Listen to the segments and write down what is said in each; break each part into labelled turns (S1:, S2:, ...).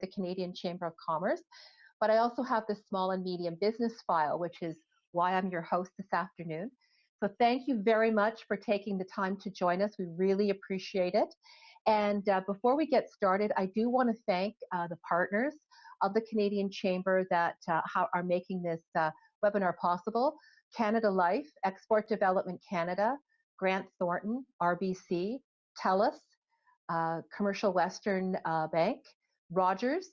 S1: the Canadian Chamber of Commerce, but I also have the small and medium business file, which is why I'm your host this afternoon. So thank you very much for taking the time to join us. We really appreciate it. And before we get started, I do want to thank the partners of the Canadian Chamber that are making this webinar possible. Canada Life, Export Development Canada, Grant Thornton, RBC, TELUS, Commercial Western Bank, Rogers,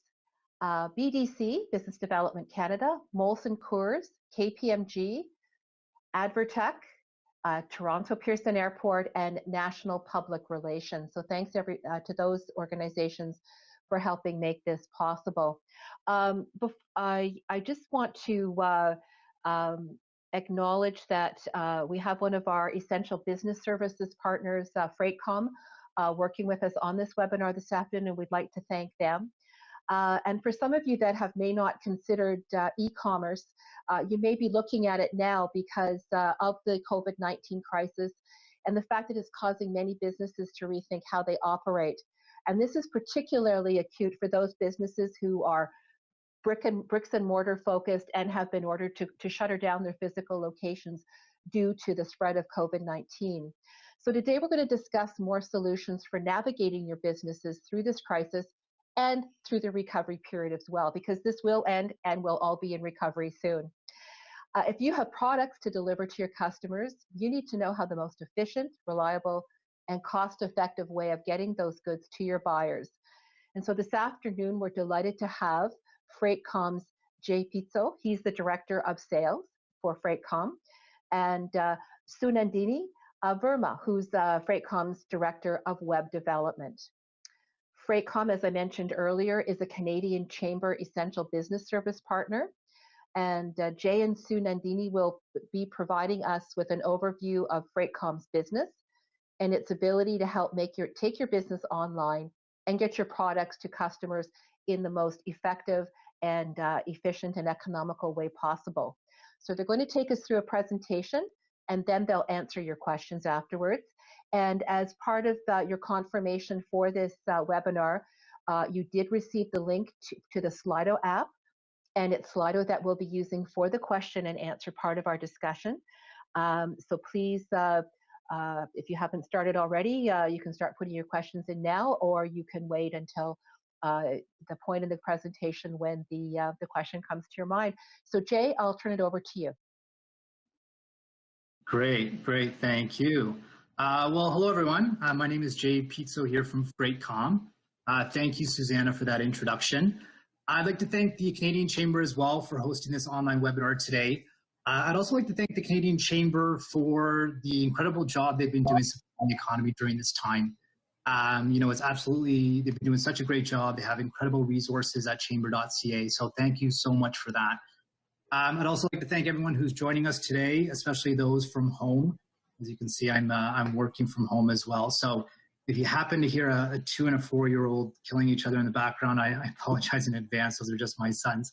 S1: BDC, Business Development Canada, Molson Coors, KPMG, Advertech, Toronto Pearson Airport, and National Public Relations. So thanks to those organizations for helping make this possible. I just want to acknowledge that we have one of our essential business services partners, Freightcom, working with us on this webinar this afternoon, and we'd like to thank them. And for some of you that may not considered e-commerce, you may be looking at it now because of the COVID-19 crisis and the fact that it's causing many businesses to rethink how they operate. And this is particularly acute for those businesses who are bricks and mortar focused and have been ordered to shutter down their physical locations due to the spread of COVID-19. So today we're going to discuss more solutions for navigating your businesses through this crisis and through the recovery period as well, because this will end and we'll all be in recovery soon. If you have products to deliver to your customers, you need to know how the most efficient, reliable, and cost-effective way of getting those goods to your buyers. And so this afternoon, we're delighted to have Freightcom's Jay Pizzo. He's the Director of Sales for Freightcom, and Sunandini Verma, who's Freightcom's Director of Web Development. Freightcom, as I mentioned earlier, is a Canadian Chamber Essential Business Service Partner, and Jay and Sunandini will be providing us with an overview of Freightcom's business and its ability to help take your business online and get your products to customers in the most effective and efficient and economical way possible. So they're going to take us through a presentation, and then they'll answer your questions afterwards. And as part of your confirmation for this webinar, you did receive the link to the Slido app, and it's Slido that we'll be using for the question and answer part of our discussion. So please, if you haven't started already, you can start putting your questions in now, or you can wait until the point in the presentation when the question comes to your mind. So Jay, I'll turn it over to you.
S2: Great, thank you. Well, hello everyone. My name is Jay Pizzo here from Freightcom. Thank you, Susanna, for that introduction. I'd like to thank the Canadian Chamber as well for hosting this online webinar today. I'd also like to thank the Canadian Chamber for the incredible job they've been doing supporting the economy during this time. You know, it's absolutely, they've been doing such a great job. They have incredible resources at chamber.ca, so thank you so much for that. I'd also like to thank everyone who's joining us today, especially those from home. As you can see, I'm working from home as well. So if you happen to hear a 2- and 4-year-old killing each other in the background, I apologize in advance. Those are just my sons.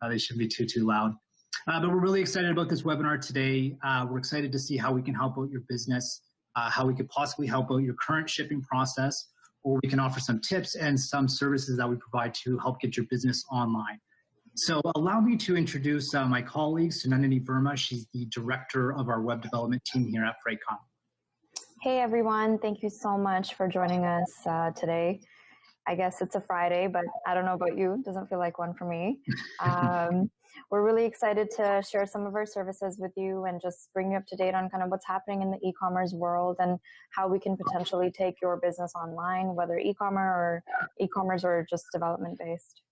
S2: They shouldn't be too loud. But we're really excited about this webinar today. We're excited to see how we can help out your business, how we could possibly help out your current shipping process, or we can offer some tips and some services that we provide to help get your business online. So allow me to introduce my colleague, Sunandini Verma. She's the director of our web development team here at Freightcom.
S3: Hey everyone, thank you so much for joining us today. I guess it's a Friday, but I don't know about you, it doesn't feel like one for me. We're really excited to share some of our services with you and just bring you up to date on kind of what's happening in the e-commerce world and how we can potentially take your business online, whether e-commerce or just development based.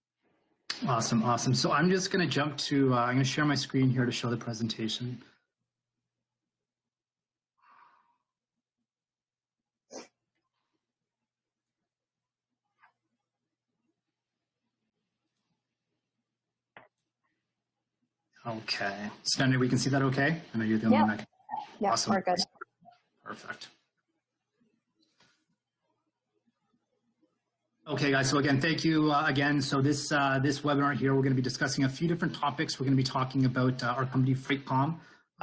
S2: Awesome. So I'm just going to jump to, I'm going to share my screen here to show the presentation. Okay. Sunny, we can see that okay? I know you're the only one that can.
S3: Yeah,
S2: awesome.
S3: We're good.
S2: Perfect. Okay, guys, so again, thank you again. So this webinar here, we're going to be discussing a few different topics. We're going to be talking about our company, Freightcom,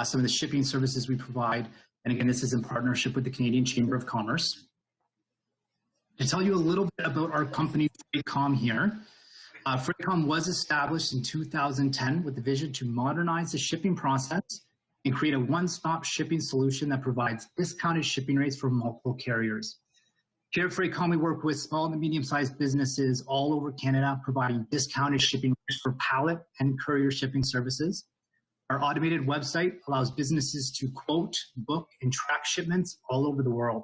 S2: some of the shipping services we provide. And again, this is in partnership with the Canadian Chamber of Commerce. To tell you a little bit about our company, Freightcom here, Freightcom was established in 2010 with the vision to modernize the shipping process and create a one-stop shipping solution that provides discounted shipping rates for multiple carriers. Here at Freightcom, we work with small and medium-sized businesses all over Canada, providing discounted shipping rates for pallet and courier shipping services. Our automated website allows businesses to quote, book, and track shipments all over the world.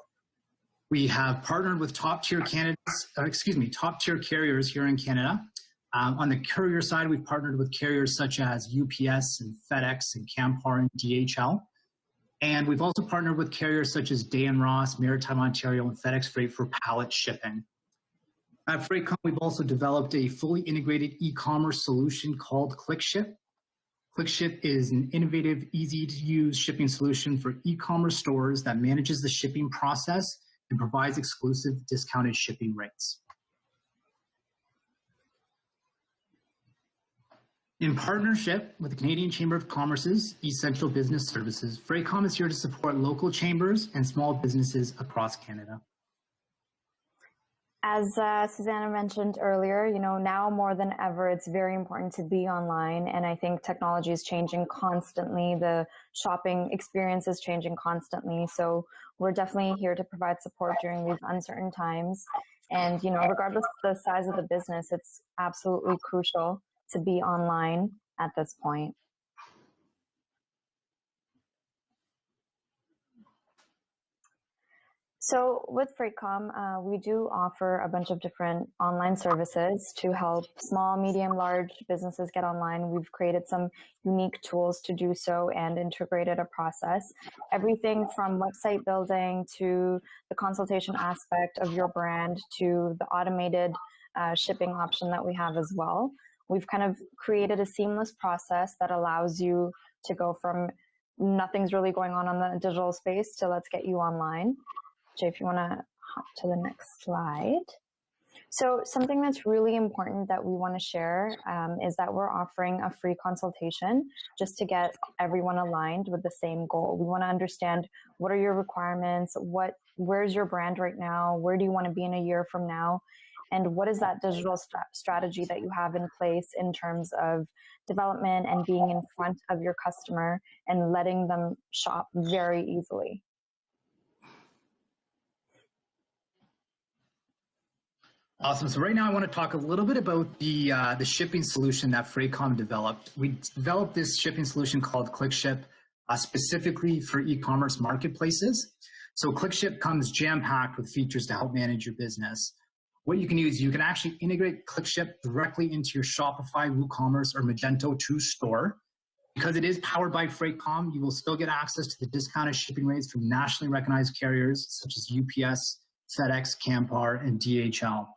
S2: We have partnered with top-tier carriers here in Canada. On the courier side, we've partnered with carriers such as UPS and FedEx and Canpar and DHL. And we've also partnered with carriers such as Day & Ross, Maritime Ontario, and FedEx Freight for pallet shipping. At Freightcom, we've also developed a fully integrated e-commerce solution called ClickShip. ClickShip is an innovative, easy-to-use shipping solution for e-commerce stores that manages the shipping process and provides exclusive discounted shipping rates. In partnership with the Canadian Chamber of Commerce's Essential Business Services, Freightcom is here to support local chambers and small businesses across Canada.
S3: As Susanna mentioned earlier, now more than ever, it's very important to be online. And I think technology is changing constantly. The shopping experience is changing constantly. So we're definitely here to provide support during these uncertain times. And, regardless of the size of the business, it's absolutely crucial to be online at this point. So with Freightcom, we do offer a bunch of different online services to help small, medium, large businesses get online. We've created some unique tools to do so and integrated a process. Everything from website building to the consultation aspect of your brand to the automated shipping option that we have as well. We've kind of created a seamless process that allows you to go from nothing's really going on the digital space to let's get you online. Jay, if you want to hop to the next slide. So something that's really important that we want to share is that we're offering a free consultation just to get everyone aligned with the same goal. We want to understand what are your requirements, where's your brand right now, where do you want to be in a year from now, and what is that digital strategy that you have in place in terms of development and being in front of your customer and letting them shop very easily.
S2: Awesome. So right now I want to talk a little bit about the shipping solution that Freightcom developed. We developed this shipping solution called ClickShip specifically for e-commerce marketplaces. So ClickShip comes jam-packed with features to help manage your business. What you can do is you can actually integrate ClickShip directly into your Shopify, WooCommerce, or Magento 2 store. Because it is powered by Freightcom, you will still get access to the discounted shipping rates from nationally recognized carriers such as UPS, FedEx, Canpar, and DHL.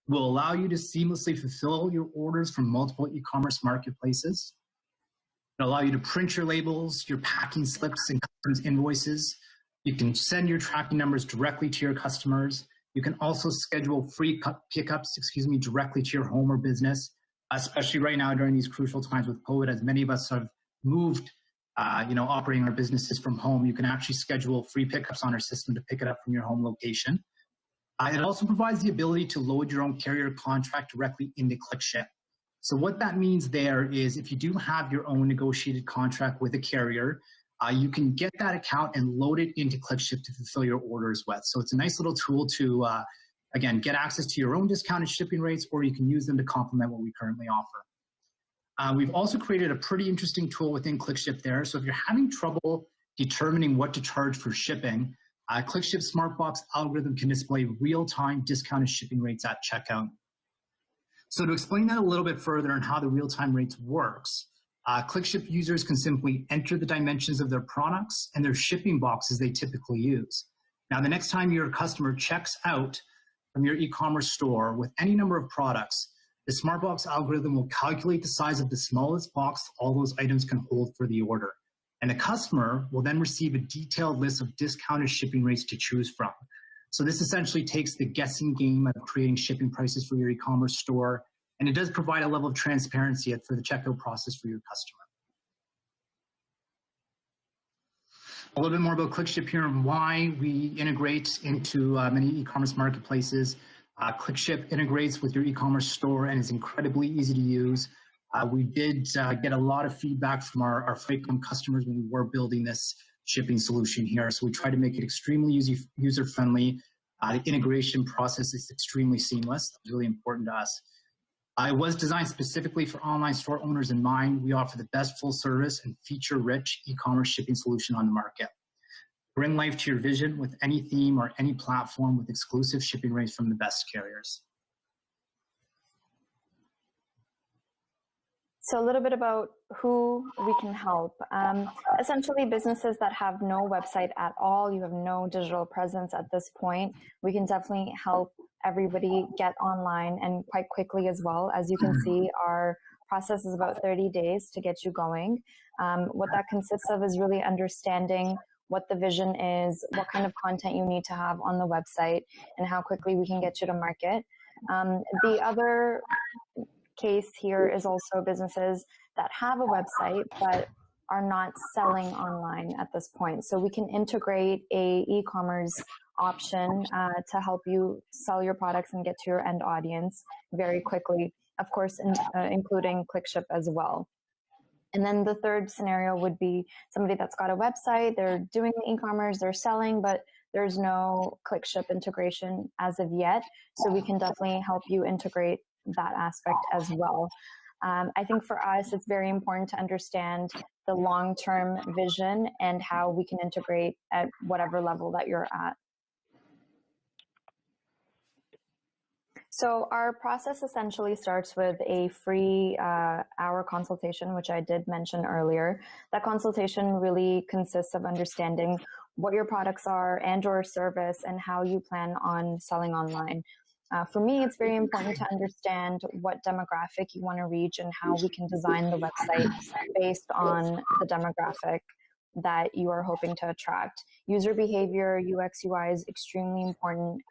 S2: It will allow you to seamlessly fulfill your orders from multiple e-commerce marketplaces. It'll allow you to print your labels, your packing slips, and customs invoices. You can send your tracking numbers directly to your customers. You can also schedule free pickups, directly to your home or business, especially right now during these crucial times with COVID, as many of us have moved, operating our businesses from home. You can actually schedule free pickups on our system to pick it up from your home location. It also provides the ability to load your own carrier contract directly into ClickShip. So what that means there is if you do have your own negotiated contract with a carrier, you can get that account and load it into ClickShip to fulfill your orders with. So it's a nice little tool to, again, get access to your own discounted shipping rates, or you can use them to complement what we currently offer. We've also created a pretty interesting tool within ClickShip there. So if you're having trouble determining what to charge for shipping, ClickShip Smartbox algorithm can display real-time discounted shipping rates at checkout. So to explain that a little bit further and how the real-time rates works, ClickShip users can simply enter the dimensions of their products and their shipping boxes they typically use. Now, the next time your customer checks out from your e-commerce store with any number of products, the Smartbox algorithm will calculate the size of the smallest box all those items can hold for the order. And the customer will then receive a detailed list of discounted shipping rates to choose from. So this essentially takes the guessing game of creating shipping prices for your e-commerce store, and it does provide a level of transparency for the checkout process for your customer. A little bit more about ClickShip here and why we integrate into many e-commerce marketplaces. ClickShip integrates with your e-commerce store and is incredibly easy to use. We did get a lot of feedback from our Freightcom customers when we were building this shipping solution here. So we tried to make it extremely user-friendly. The integration process is extremely seamless. It's really important to us. It was designed specifically for online store owners in mind. We offer the best full service and feature-rich e-commerce shipping solution on the market. Bring life to your vision with any theme or any platform with exclusive shipping rates from the best carriers.
S3: So a little bit about who we can help. Essentially, businesses that have no website at all, you have no digital presence at this point, we can definitely help everybody get online and quite quickly as well. As you can see, our process is about 30 days to get you going. What that consists of is really understanding what the vision is, what kind of content you need to have on the website, and how quickly we can get you to market. The other case here is also businesses that have a website but are not selling online at this point. So we can integrate a e-commerce option to help you sell your products and get to your end audience very quickly, of course, including ClickShip as well. And then the third scenario would be somebody that's got a website, they're doing the e-commerce, they're selling, but there's no ClickShip integration as of yet. So we can definitely help you integrate that aspect as well. I think for us, it's very important to understand the long-term vision and how we can integrate at whatever level that you're at. So our process essentially starts with a free hour consultation, which I did mention earlier. That consultation really consists of understanding what your products are and or service and how you plan on selling online. For me, it's very important to understand what demographic you want to reach and how we can design the website based on the demographic that you are hoping to attract. User behavior, UX, UI is extremely important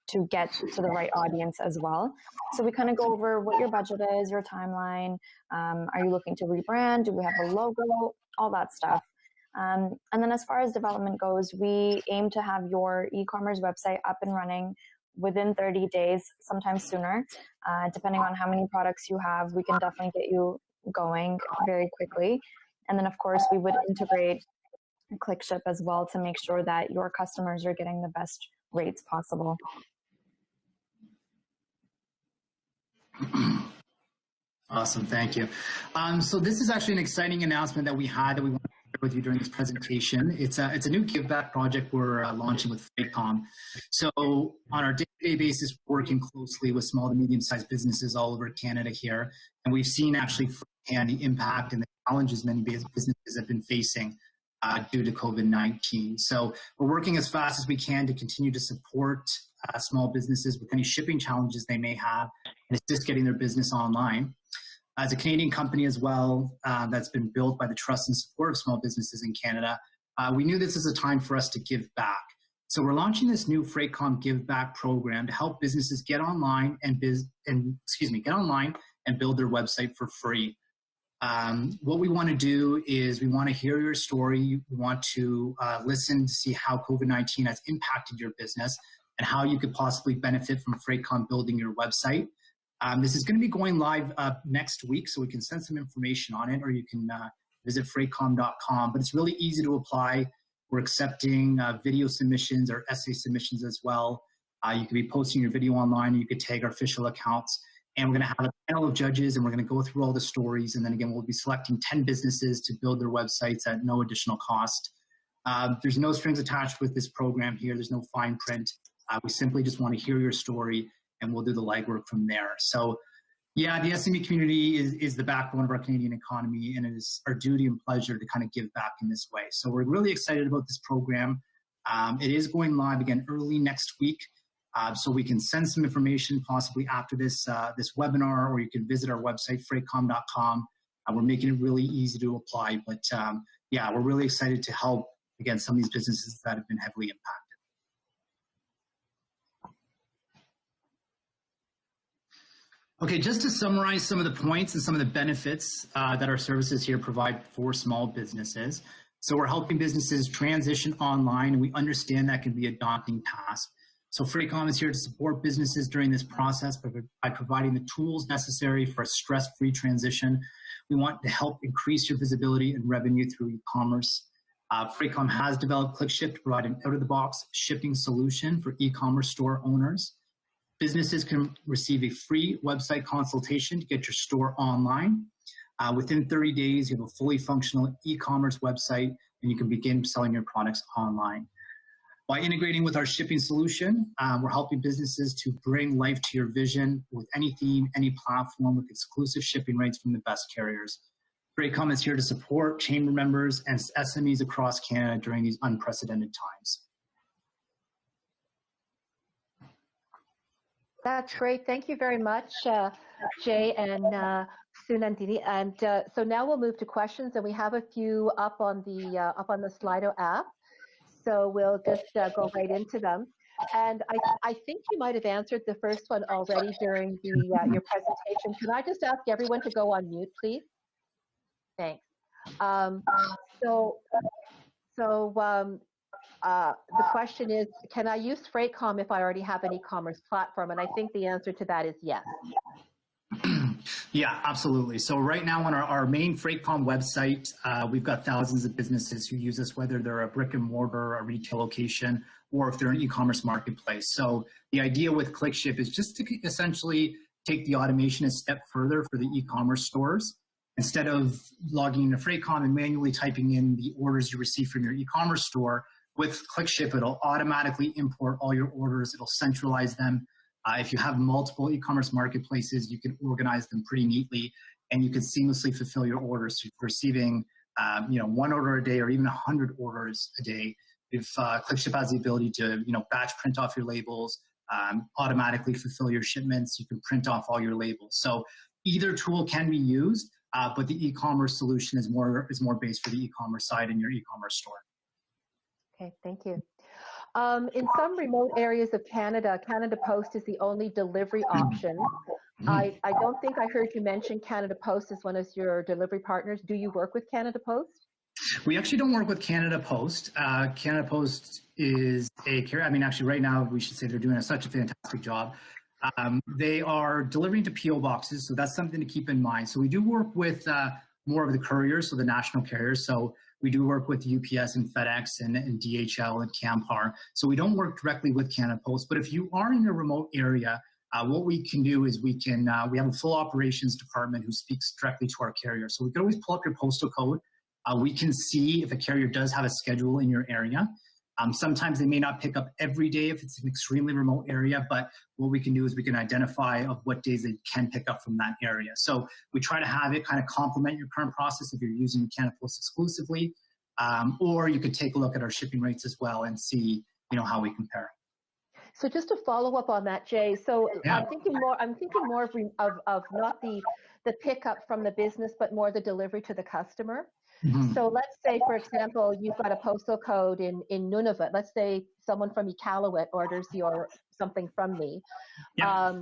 S3: to get to the right audience as well. So we kind of go over what your budget is, your timeline. Are you looking to rebrand? Do we have a logo? All that stuff. And then as far as development goes, we aim to have your e-commerce website up and running within 30 days, sometimes sooner. Depending on how many products you have, we can definitely get you going very quickly. And then of course, we would integrate ClickShip as well to make sure that your customers are getting the best rates possible.
S2: Awesome, thank you. So this is actually an exciting announcement that we want to share with you during this presentation. It's a new give back project we're launching with Freightcom. So on our day-to-day basis, we're working closely with small to medium-sized businesses all over Canada here, and we've seen actually firsthand the impact and the challenges many businesses have been facing due to COVID-19. So we're working as fast as we can to continue to support small businesses with any shipping challenges they may have and assist getting their business online. As a Canadian company as well, that's been built by the trust and support of small businesses in Canada, we knew this is a time for us to give back. So we're launching this new Freightcom Give Back program to help businesses get online and build their website for free. What we want to do is we want to hear your story. We want to listen to see how COVID-19 has impacted your business and how you could possibly benefit from Freightcom building your website. This is going to be going live next week, so we can send some information on it, or you can visit freightcom.com. But it's really easy to apply. We're accepting video submissions or essay submissions as well. You could be posting your video online, and you could tag our official accounts. And we're going to have a panel of judges, and we're going to go through all the stories. And then again, we'll be selecting 10 businesses to build their websites at no additional cost. There's no strings attached with this program here. There's no fine print. We simply just want to hear your story, and we'll do the legwork from there. So yeah, the SME community is the backbone of our Canadian economy, and it is our duty and pleasure to kind of give back in this way. So we're really excited about this program. It is going live again early next week. So we can send some information possibly after this webinar, or you can visit our website, freightcom.com. We're making it really easy to apply, but yeah, we're really excited to help, again, some of these businesses that have been heavily impacted. Okay, just to summarize some of the points and some of the benefits that our services here provide for small businesses. So we're helping businesses transition online, and we understand that can be a daunting task. So Freightcom is here to support businesses during this process by providing the tools necessary for a stress-free transition. We want to help increase your visibility and revenue through e-commerce. Freightcom has developed ClickShip to provide an out-of-the-box shipping solution for e-commerce store owners. Businesses can receive a free website consultation to get your store online. Within 30 days, you have a fully functional e-commerce website and you can begin selling your products online. By integrating with our shipping solution, we're helping businesses to bring life to your vision with any theme, any platform with exclusive shipping rates from the best carriers. Freightcom is here to support chamber members and SMEs across Canada during these unprecedented times.
S1: That's great. Thank you very much, Jay and Sunandini. And so now we'll move to questions, and we have a few up on the Slido app. So we'll just go right into them. And I think you might have answered the first one already during your presentation. Can I just ask everyone to go on mute, please? Thanks. The question is, can I use Freightcom if I already have an e-commerce platform? And I think the answer to that is yes.
S2: Yeah, absolutely. So right now on our main Freightcom website, we've got thousands of businesses who use us, whether they're a brick and mortar, a retail location, or if they're an e-commerce marketplace. So the idea with ClickShip is just to essentially take the automation a step further for the e-commerce stores. Instead of logging into Freightcom and manually typing in the orders you receive from your e-commerce store, with ClickShip, it'll automatically import all your orders. It'll centralize them. If you have multiple e-commerce marketplaces, you can organize them pretty neatly, and you can seamlessly fulfill your orders. So if you're receiving, one order a day or even 100 orders a day, if ClickShip has the ability to, batch print off your labels, automatically fulfill your shipments, you can print off all your labels. So either tool can be used, but the e-commerce solution is more based for the e-commerce side in your e-commerce store.
S1: Okay, thank you. In some remote areas of Canada, Canada Post is the only delivery option. I don't think I heard you mention Canada Post as one of your delivery partners. Do you work with Canada Post?
S2: We actually don't work with Canada Post. Canada Post is actually right now we should say they're doing such a fantastic job. They are delivering to PO boxes, so that's something to keep in mind. So we do work with more of the couriers, so the national carriers. So we do work with UPS and FedEx and DHL and Campar. So we don't work directly with Canada Post, but if you are in a remote area, what we can do is we have a full operations department who speaks directly to our carrier. So we can always pull up your postal code. We can see if a carrier does have a schedule in your area. Sometimes they may not pick up every day if it's an extremely remote area, but what we can do is we can identify of what days they can pick up from that area. So we try to have it kind of complement your current process if you're using Canada Post exclusively, or you could take a look at our shipping rates as well and see, how we compare.
S1: So just to follow up on that, Jay. So yeah. I'm thinking more of not the pickup from the business, but more the delivery to the customer. Mm-hmm. So let's say, for example, you've got a postal code in Nunavut. Let's say someone from Iqaluit orders something from me. Yeah.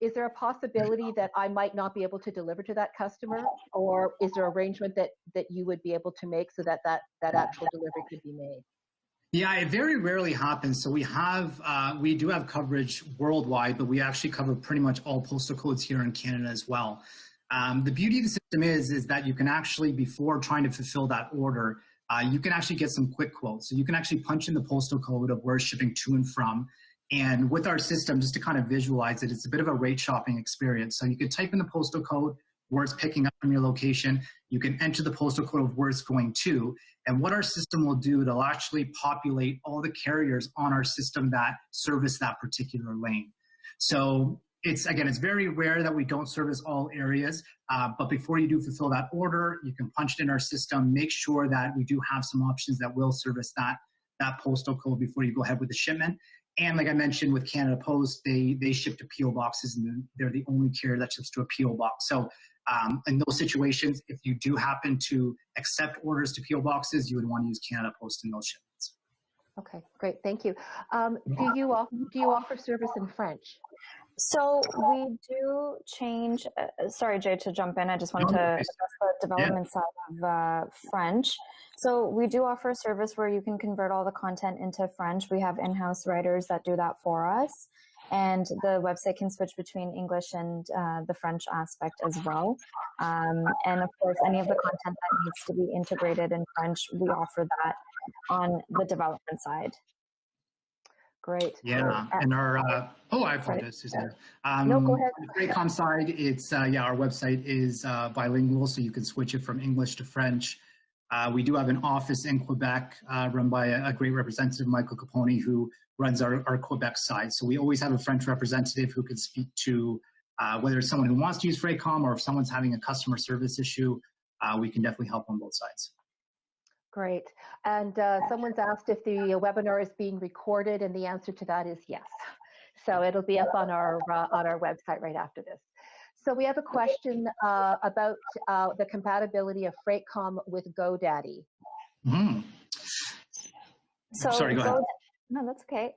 S1: Is there a possibility that I might not be able to deliver to that customer, or is there arrangement that you would be able to make so that actual delivery could be made?
S2: Yeah, it very rarely happens. So we do have coverage worldwide, but we actually cover pretty much all postal codes here in Canada as well. The beauty of the system is that you can actually, before trying to fulfill that order, you can actually get some quick quotes. So you can actually punch in the postal code of where it's shipping to and from. And with our system, just to kind of visualize it, it's a bit of a rate shopping experience. So you can type in the postal code where it's picking up from your location. You can enter the postal code of where it's going to. And what our system will do, it'll actually populate all the carriers on our system that service that particular lane. So it's very rare that we don't service all areas, but before you do fulfill that order, you can punch it in our system, make sure that we do have some options that will service that postal code before you go ahead with the shipment. And like I mentioned with Canada Post, they ship to PO boxes, and they're the only carrier that ships to a PO box. So in those situations, if you do happen to accept orders to PO boxes, you would want to use Canada Post in those shipments.
S1: Okay, great, thank you. Do you offer service in French?
S3: So we do change, sorry, Jay, to jump in. I just wanted to address the development side of French. So we do offer a service where you can convert all the content into French. We have in-house writers that do that for us. And the website can switch between English and the French aspect as well. And of course, any of the content that needs to be integrated in French, we offer that on the development side.
S1: Great.
S2: Yeah, and our, I apologize, Susanna.
S1: No, go ahead.
S2: On the Freightcom side, it's, our website is bilingual, so you can switch it from English to French. We do have an office in Quebec run by a great representative, Michael Capone, who runs our Quebec side. So we always have a French representative who can speak to whether it's someone who wants to use Freightcom or if someone's having a customer service issue, we can definitely help on both sides.
S1: Great. And someone's asked if the webinar is being recorded, and the answer to that is yes. So it'll be up on our website right after this. So we have a question about the compatibility of Freightcom with GoDaddy.
S2: Mm-hmm.
S3: So
S2: sorry, go ahead.
S3: No, that's okay.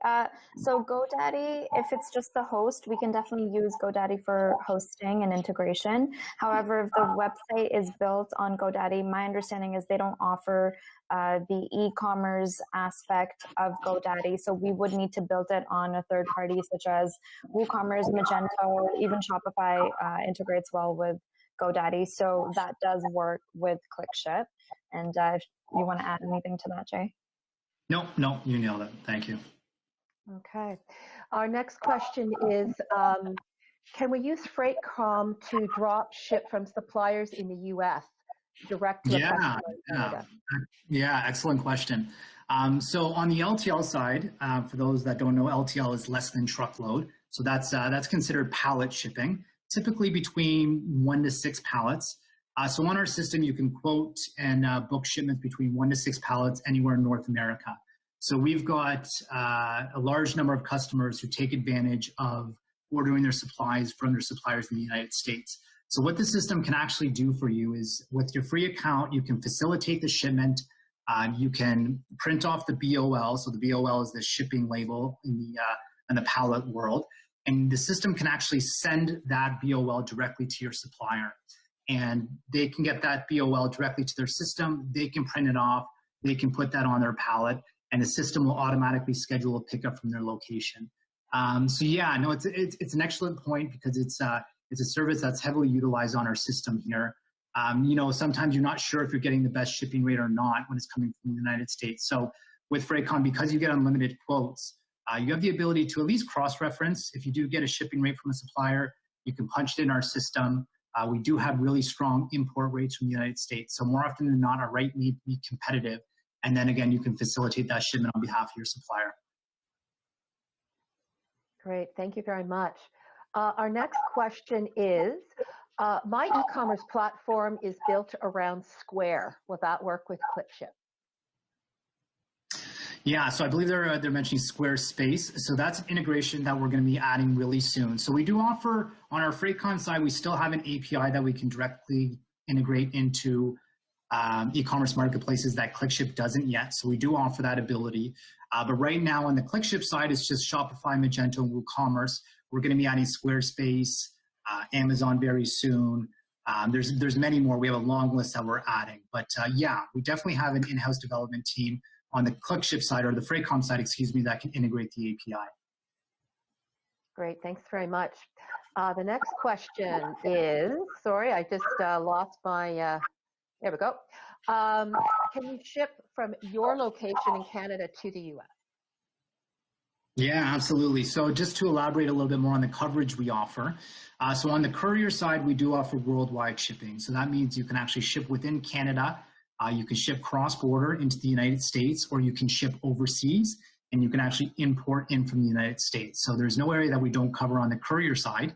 S3: So GoDaddy, if it's just the host, we can definitely use GoDaddy for hosting and integration. However, if the website is built on GoDaddy, my understanding is they don't offer the e-commerce aspect of GoDaddy. So we would need to build it on a third party such as WooCommerce, Magento, even Shopify integrates well with GoDaddy. So that does work with ClickShip. And if you want to add anything to that, Jay?
S2: No, you nailed it. Thank you.
S1: Okay. Our next question is, can we use Freightcom to drop ship from suppliers in the US direct to the customer in Canada?
S2: Yeah, excellent question. So on the LTL side, for those that don't know, LTL is less than truckload. So that's considered pallet shipping, typically between 1 to 6 pallets. So on our system, you can quote and book shipments between 1 to 6 pallets anywhere in North America. So we've got a large number of customers who take advantage of ordering their supplies from their suppliers in the United States. So what the system can actually do for you is with your free account, you can facilitate the shipment. You can print off the BOL. So the BOL is the shipping label in the pallet world. And the system can actually send that BOL directly to your supplier. And they can get that BOL directly to their system. They can print it off. They can put that on their pallet, and the system will automatically schedule a pickup from their location. So yeah, no, it's an excellent point because it's a service that's heavily utilized on our system here. Sometimes you're not sure if you're getting the best shipping rate or not when it's coming from the United States. So with Freightcom, because you get unlimited quotes, you have the ability to at least cross-reference. If you do get a shipping rate from a supplier, you can punch it in our system. We do have really strong import rates from the United States. So more often than not, our rate may be competitive. And then again, you can facilitate that shipment on behalf of your supplier.
S1: Great, thank you very much. Our next question is, my e-commerce platform is built around Square. Will that work with ClickShip?
S2: Yeah, so I believe they're mentioning Squarespace. So that's an integration that we're going to be adding really soon. So we do offer, on our Freightcom side, we still have an API that we can directly integrate into e-commerce marketplaces that ClickShip doesn't yet. So we do offer that ability. But right now on the ClickShip side, it's just Shopify, Magento, and WooCommerce. We're going to be adding Squarespace, Amazon very soon. There's many more. We have a long list that we're adding. But yeah, we definitely have an in-house development team on the ClickShip side, or the Freightcom side, excuse me, that can integrate the API.
S1: Great, thanks very much. The next question is, sorry, I just lost my, there we go. Can you ship from your location in Canada to the US?
S2: Yeah, absolutely. So just to elaborate a little bit more on the coverage we offer. So on the courier side, we do offer worldwide shipping. So that means you can actually ship within Canada. You can ship cross-border into the United States, or you can ship overseas, and you can actually import in from the United States. So there's no area that we don't cover on the courier side.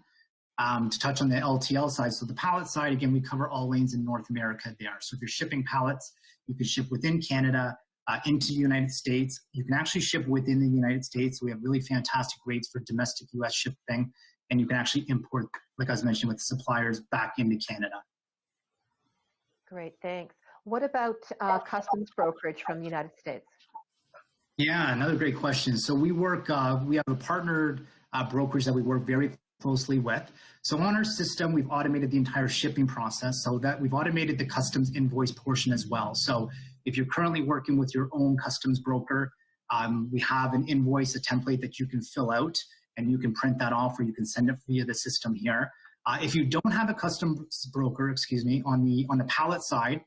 S2: To touch on the LTL side, so the pallet side, again, we cover all lanes in North America there. So if you're shipping pallets, you can ship within Canada into the United States. You can actually ship within the United States. We have really fantastic rates for domestic US shipping, and you can actually import, like I was mentioning, with suppliers back into Canada.
S1: Great, thanks. What about customs brokerage from the United States?
S2: Yeah, another great question. So we work, we have a partnered brokerage that we work very closely with. So on our system, we've automated the entire shipping process so that we've automated the customs invoice portion as well. So if you're currently working with your own customs broker, we have an invoice, a template that you can fill out, and you can print that off, or you can send it via the system here. If you don't have a customs broker, on the pallet side,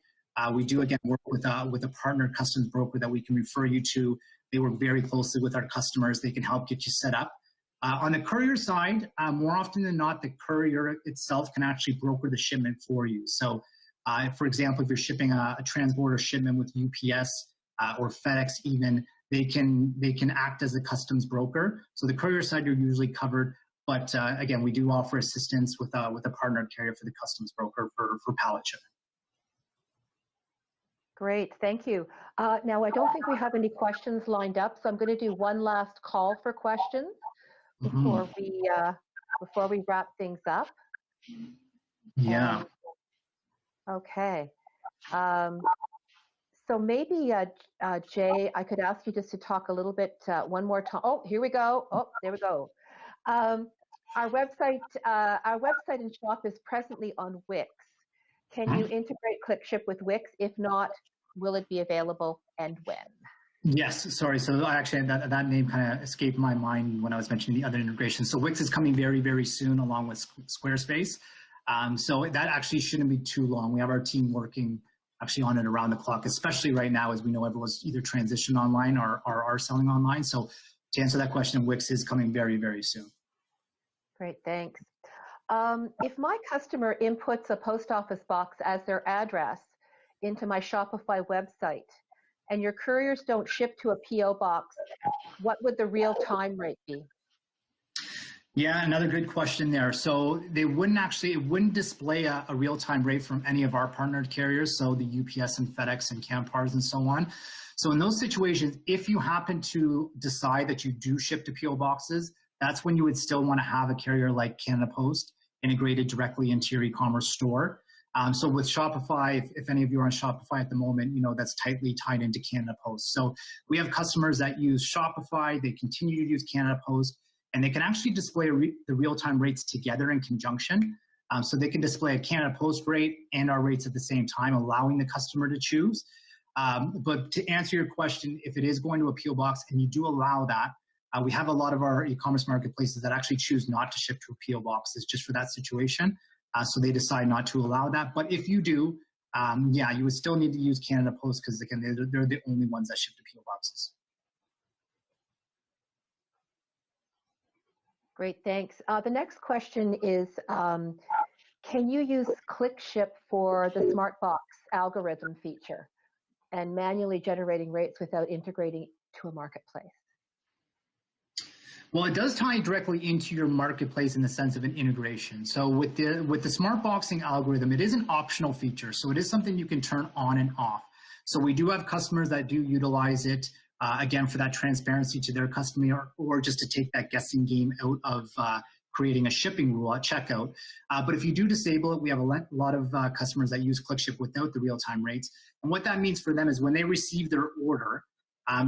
S2: we do again work with a partner customs broker that we can refer you to. They work very closely with our customers. They can help get you set up. On the courier side, more often than not, the courier itself can actually broker the shipment for you. So, for example, if you're shipping a transborder shipment with UPS or FedEx, even they can act as a customs broker. So the courier side, you're usually covered. But again, we do offer assistance with a partner carrier for the customs broker for pallet shipping.
S1: Great, thank you. Now, I don't think we have any questions lined up, so I'm going to do one last call for questions before we wrap things up.
S2: Yeah.
S1: And, okay. So maybe, Jay, I could ask you just to talk a little bit one more time. Oh, here we go. Oh, there we go. Our website and shop is presently on Wicks. Can you integrate ClickShip with Wicks? If not, will it be available and when?
S2: Yes, sorry. So actually that name kind of escaped my mind when I was mentioning the other integration. So Wicks is coming very, very soon along with Squarespace. So that actually shouldn't be too long. We have our team working actually on it around the clock, especially right now as we know everyone's either transitioned online or are selling online. So to answer that question, Wicks is coming very, very soon.
S1: Great, thanks. If my customer inputs a post office box as their address into my Shopify website and your couriers don't ship to a PO box, what would the real-time rate be?
S2: Yeah, another good question there. So it wouldn't display a real-time rate from any of our partnered carriers, so the UPS and FedEx and Campars and so on. So in those situations, if you happen to decide that you do ship to PO boxes, that's when you would still want to have a carrier like Canada Post integrated directly into your e-commerce store. So with Shopify, if any of you are on Shopify at the moment, you know that's tightly tied into Canada Post. So we have customers that use Shopify, they continue to use Canada Post, and they can actually display the real-time rates together in conjunction. So they can display a Canada Post rate and our rates at the same time, allowing the customer to choose. But to answer your question, if it is going to a PO box and you do allow that, we have a lot of our e-commerce marketplaces that actually choose not to ship to a PO boxes just for that situation. So they decide not to allow that. But if you do, yeah, you would still need to use Canada Post because again, they're the only ones that ship to PO boxes.
S1: Great, thanks. The next question is, can you use ClickShip for the Smartbox algorithm feature and manually generating rates without integrating to a marketplace?
S2: Well, it does tie directly into your marketplace in the sense of an integration. So with the smart boxing algorithm, it is an optional feature. So it is something you can turn on and off. So we do have customers that do utilize it, again, for that transparency to their customer or just to take that guessing game out of creating a shipping rule at checkout. But if you do disable it, we have a lot of customers that use ClickShip without the real-time rates. And what that means for them is when they receive their order,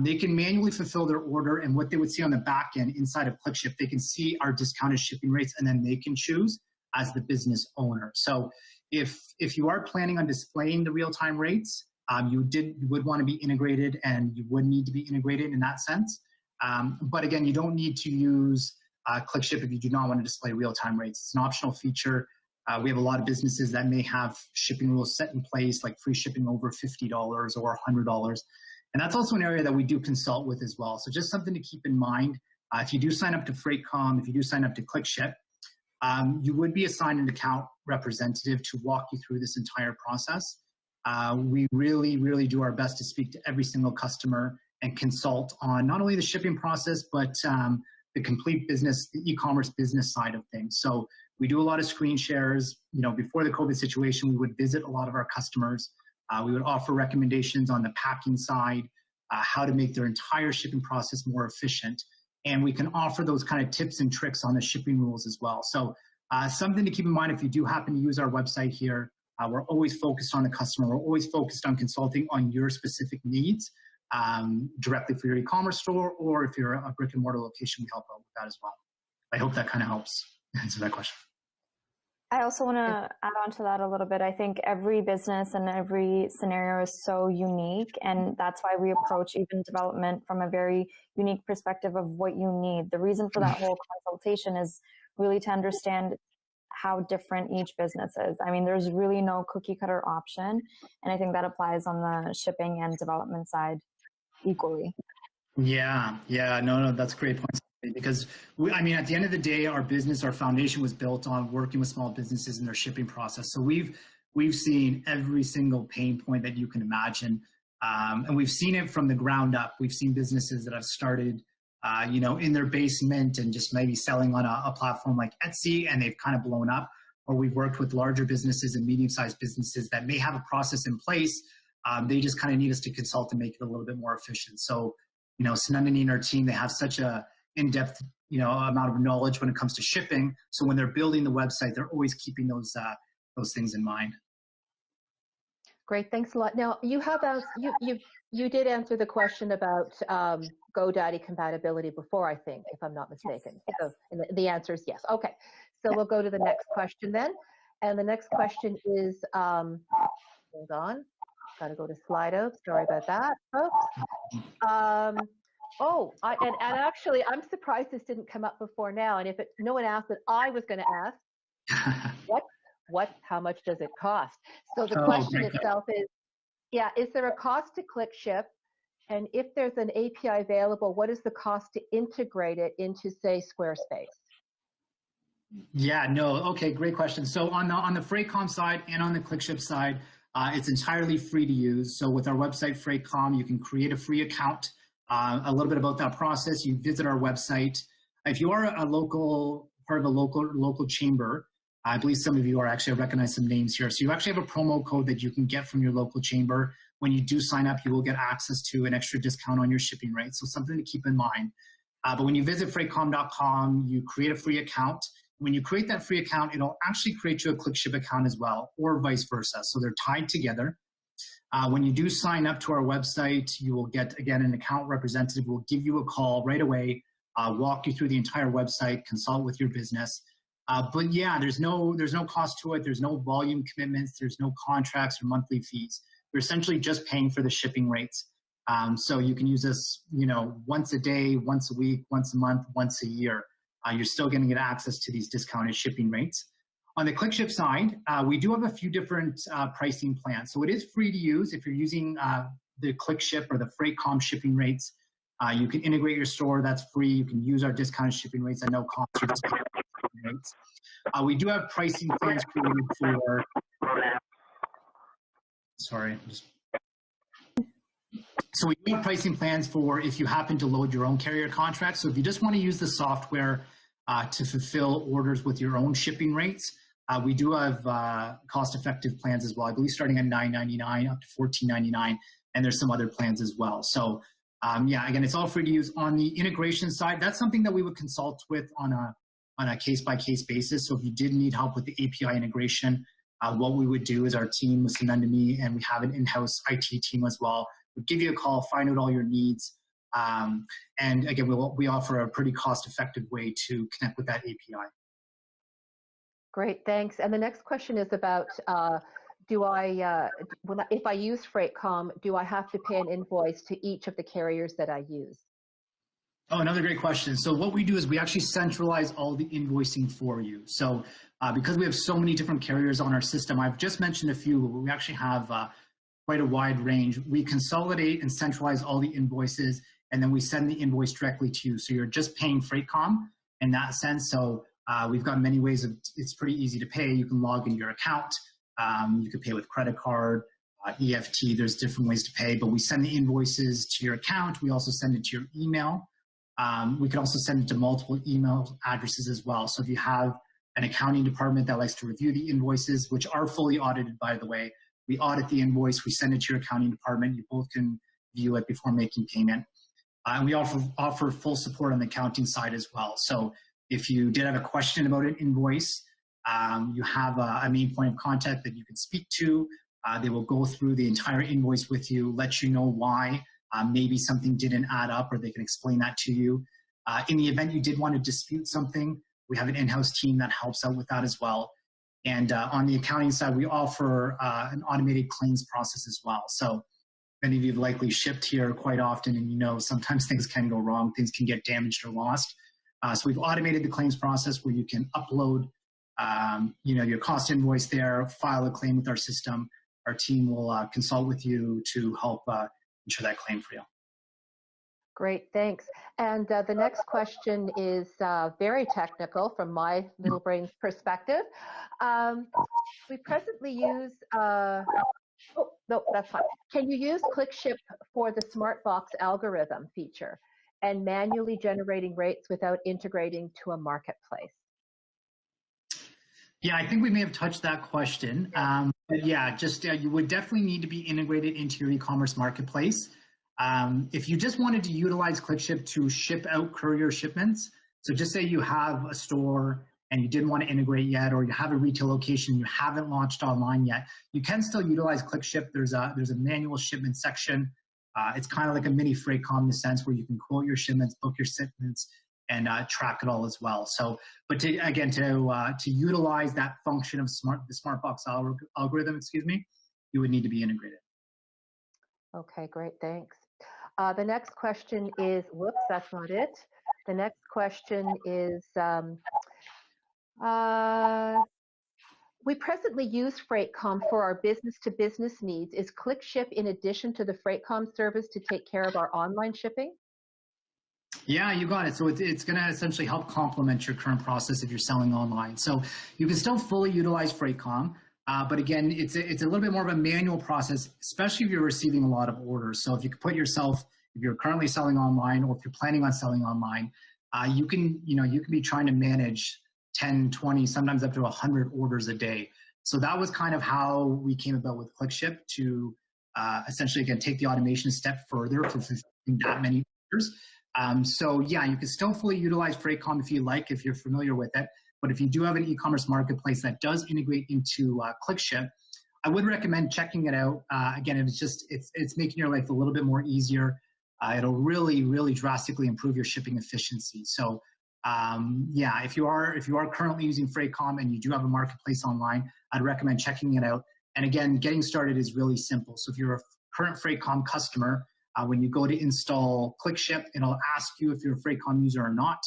S2: they can manually fulfill their order, and what they would see on the back end inside of ClickShip, they can see our discounted shipping rates, and then they can choose as the business owner. So if you are planning on displaying the real-time rates, you would want to be integrated, and you would need to be integrated in that sense. But again, you don't need to use ClickShip if you do not want to display real-time rates. It's an optional feature. We have a lot of businesses that may have shipping rules set in place, like free shipping over $50 or $100. And that's also an area that we do consult with as well. So just something to keep in mind. If you do sign up to Freightcom, if you do sign up to ClickShip, you would be assigned an account representative to walk you through this entire process. We really, really do our best to speak to every single customer and consult on not only the shipping process, but the complete business, the e-commerce business side of things. So we do a lot of screen shares. You know, before the COVID situation, we would visit a lot of our customers. We would offer recommendations on the packing side, how to make their entire shipping process more efficient. And we can offer those kind of tips and tricks on the shipping rules as well. So something to keep in mind if you do happen to use our website here, we're always focused on the customer. We're always focused on consulting on your specific needs directly for your e-commerce store, or if you're a brick and mortar location, we help out with that as well. I hope that kind of helps. answer that question.
S3: I also want to add on to that a little bit. I think every business and every scenario is so unique, and that's why we approach even development from a very unique perspective of what you need. The reason for that whole consultation is really to understand how different each business is. I mean, there's really no cookie cutter option, and I think that applies on the shipping and development side equally.
S2: Yeah, no, that's a great point. Because I mean, at the end of the day, our business, our foundation was built on working with small businesses in their shipping process. So we've seen every single pain point that you can imagine, and we've seen it from the ground up. We've seen businesses that have started, in their basement and just maybe selling on a platform like Etsy, and they've kind of blown up. Or we've worked with larger businesses and medium-sized businesses that may have a process in place. They just kind of need us to consult and make it a little bit more efficient. So, Sunandini and our team, they have such a in-depth, amount of knowledge when it comes to shipping. So when they're building the website, they're always keeping those things in mind.
S1: Great, thanks a lot. Now you have asked, you did answer the question about GoDaddy compatibility before, I think, if I'm not mistaken.
S3: Yes.
S1: So the answer is yes. Okay, so we'll go to the next question then. And the next question is, hold on, got to go to Slido. Sorry about that, folks. And actually, I'm surprised this didn't come up before now. And if no one asked it, I was going to ask, how much does it cost? So the question itself is, is there a cost to ClickShip? And if there's an API available, what is the cost to integrate it into, say, Squarespace?
S2: Yeah, no, okay, great question. So on the Freightcom side and on the ClickShip side, it's entirely free to use. So with our website, Freightcom, you can create a free account. A little bit about that process, you visit our website. If you are a local, part of a local chamber, I believe some of you are actually, I recognize some names here. So you actually have a promo code that you can get from your local chamber. When you do sign up, you will get access to an extra discount on your shipping rate. So something to keep in mind. But when you visit freightcom.com, you create a free account. When you create that free account, it'll actually create you a ClickShip account as well, or vice versa. So they're tied together. When you do sign up to our website, you will get, again, an account representative will give you a call right away, walk you through the entire website, consult with your business. But yeah, there's no cost to it. There's no volume commitments. There's no contracts or monthly fees. You're essentially just paying for the shipping rates. So you can use this, once a day, once a week, once a month, once a year. You're still going to get access to these discounted shipping rates. On the ClickShip side, we do have a few different pricing plans. So it is free to use if you're using the ClickShip or the Freightcom shipping rates. You can integrate your store. That's free. You can use our discounted shipping rates at no cost. Rates. We do have pricing plans created for. Sorry. So we do have pricing plans for if you happen to load your own carrier contract. So if you just want to use the software to fulfill orders with your own shipping rates, we do have cost-effective plans as well. I believe starting at $9.99 up to $14.99, and there's some other plans as well. So again, it's all free to use. On the integration side, that's something that we would consult with on a case-by-case basis. So if you did need help with the API integration, what we would do is our team was send to me, and we have an in-house IT team as well. We'd give you a call, find out all your needs, and again, we offer a pretty cost-effective way to connect with that API.
S1: Great, thanks. And the next question is about, if I use Freightcom, do I have to pay an invoice to each of the carriers that I use?
S2: Oh, another great question. So what we do is we actually centralize all the invoicing for you. So because we have so many different carriers on our system, I've just mentioned a few, but we actually have quite a wide range. We consolidate and centralize all the invoices, and then we send the invoice directly to you. So you're just paying Freightcom in that sense. So we've got many ways it's pretty easy to pay. You can log into your account. You could pay with credit card, EFT, there's different ways to pay, but we send the invoices to your account. We also send it to your email. We can also send it to multiple email addresses as well. So if you have an accounting department that likes to review the invoices, which are fully audited, by the way, we audit the invoice, we send it to your accounting department. You both can view it before making payment. And we offer full support on the accounting side as well. So if you did have a question about an invoice, you have a main point of contact that you can speak to. They will go through the entire invoice with you, let you know why maybe something didn't add up, or they can explain that to you. In the event you did want to dispute something, We have an in-house team that helps out with that as well. And on the accounting side, we offer an automated claims process as well. So many of you have likely shipped here quite often, and you know sometimes things can go wrong, things can get damaged or lost. So we've automated the claims process where you can upload your cost invoice there, file a claim with our system. Our team will consult with you to help ensure that claim for you.
S1: Great, thanks. And the next question is very technical from my little brain's perspective. We presently use, oh, no, that's fine. Can you use ClickShip for the Smartbox algorithm feature and manually generating rates without integrating to a marketplace?
S2: Yeah, I think we may have touched that question. But yeah, just you would definitely need to be integrated into your e-commerce marketplace. If you just wanted to utilize ClickShip to ship out courier shipments, so just say you have a store and you didn't want to integrate yet, or you have a retail location you haven't launched online yet, you can still utilize ClickShip. There's a manual shipment section. It's kind of like a mini Freightcom in the sense where you can quote your shipments, book your shipments, and track it all as well. So, but to utilize that function of the Smartbox algorithm, excuse me, you would need to be integrated.
S1: Okay, great, thanks. The next question is, whoops, that's not it. The next question is, we presently use Freightcom for our business-to-business needs. Is ClickShip in addition to the Freightcom service to take care of our online shipping?
S2: Yeah, you got it. So it's going to essentially help complement your current process if you're selling online. So you can still fully utilize Freightcom, but again, it's a little bit more of a manual process, especially if you're receiving a lot of orders. So if you could put yourself, if you're currently selling online, or if you're planning on selling online, you can be trying to manage 10, 20, sometimes up to 100 orders a day. So that was kind of how we came about with ClickShip to essentially, again, take the automation step further for that many orders. So yeah, you can still fully utilize Freightcom if you like, if you're familiar with it. But if you do have an e-commerce marketplace that does integrate into ClickShip, I would recommend checking it out. Again, it's making your life a little bit more easier. It'll really, really drastically improve your shipping efficiency. So yeah, if you are currently using Freightcom and you do have a marketplace online, I'd recommend checking it out. And again, getting started is really simple. So if you're a current Freightcom customer, when you go to install ClickShip, it'll ask you if you're a Freightcom user or not.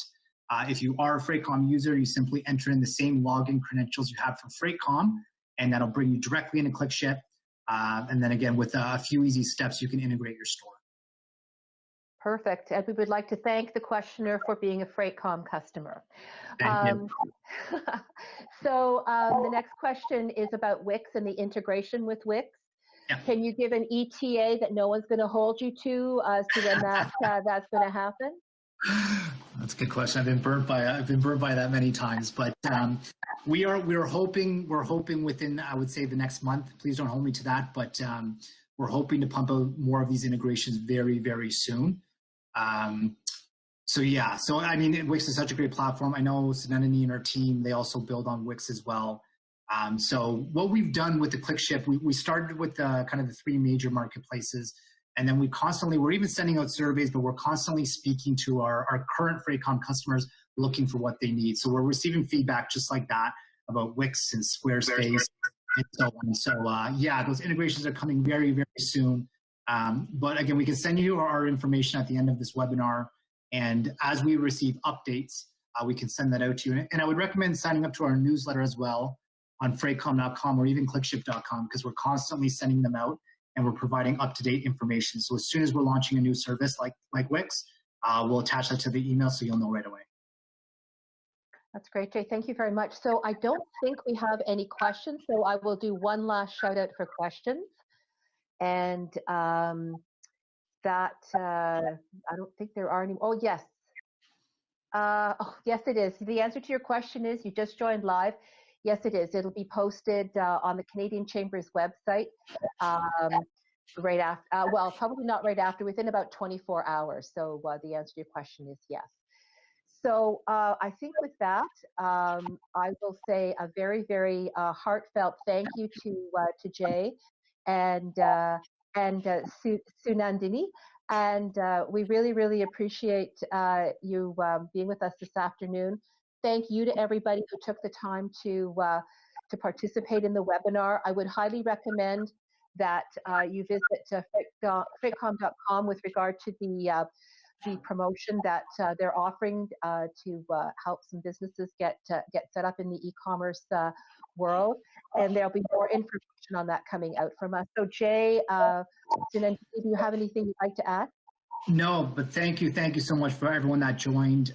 S2: If you are a Freightcom user, you simply enter in the same login credentials you have for Freightcom, and that'll bring you directly into ClickShip. And then again, with a few easy steps, you can integrate your store.
S1: Perfect. And we would like to thank the questioner for being a Freightcom customer.
S2: Thank you.
S1: So the next question is about Wicks and the integration with Wicks.
S2: Yeah.
S1: Can you give an ETA that no one's going to hold you to as to when that's going to happen?
S2: That's a good question. I've been burnt by that many times, but we're hoping within, I would say, the next month. Please don't hold me to that, but we're hoping to pump out more of these integrations very, very soon. So yeah, so I mean, Wicks is such a great platform. I know Sunanini and our team, they also build on Wicks as well. So what we've done with the ClickShip, we started with kind of the three major marketplaces, and then we're even sending out surveys, but we're constantly speaking to our current Freightcom customers looking for what they need. So we're receiving feedback just like that about Wicks and Squarespace and so on. So yeah, those integrations are coming very, very soon. But again, we can send you our information at the end of this webinar, and as we receive updates, we can send that out to you. And I would recommend signing up to our newsletter as well on freightcom.com or even clickship.com, because we're constantly sending them out and we're providing up-to-date information. So as soon as we're launching a new service like Wicks, we'll attach that to the email so you'll know right away.
S1: That's great, Jay. Thank you very much. So I don't think we have any questions, so I will do one last shout out for questions. And I don't think there are any. Oh, yes. Oh, yes, it is. The answer to your question is, you just joined live. Yes, it is. It'll be posted on the Canadian Chamber's website right after, well, probably not right after, within about 24 hours. So the answer to your question is yes. So I think with that, I will say a very, very heartfelt thank you to Jay and Sunanini. And we really, really appreciate you being with us this afternoon. thank you to everybody who took the time to participate in the webinar. I would highly recommend that you visit Freightcom.com with regard to the promotion that they're offering to help some businesses get set up in the e-commerce world, and there'll be more information on that coming out from us. So Jay, do you have anything you'd like to add?
S2: No, but thank you so much for everyone that joined.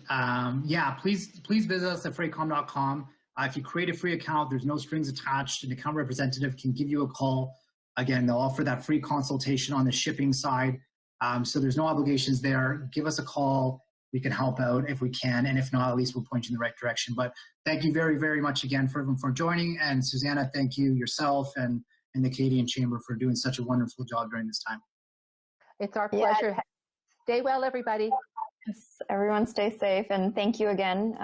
S2: Yeah, please visit us at Freightcom.com. If you create a free account, there's no strings attached. An account representative can give you a call. Again, they'll offer that free consultation on the shipping side. So there's no obligations there. Give us a call. We can help out if we can. And if not, at least we'll point you in the right direction. But thank you very, very much again for everyone for joining. And Susanna, thank you yourself and the Canadian Chamber for doing such a wonderful job during this time.
S1: It's our pleasure. Yeah. Stay well, everybody.
S3: Yes, everyone stay safe. And thank you again.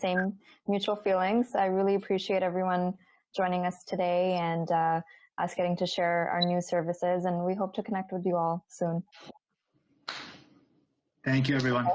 S3: Same mutual feelings. I really appreciate everyone joining us today and us getting to share our new services. And we hope to connect with you all soon.
S2: Thank you, everyone.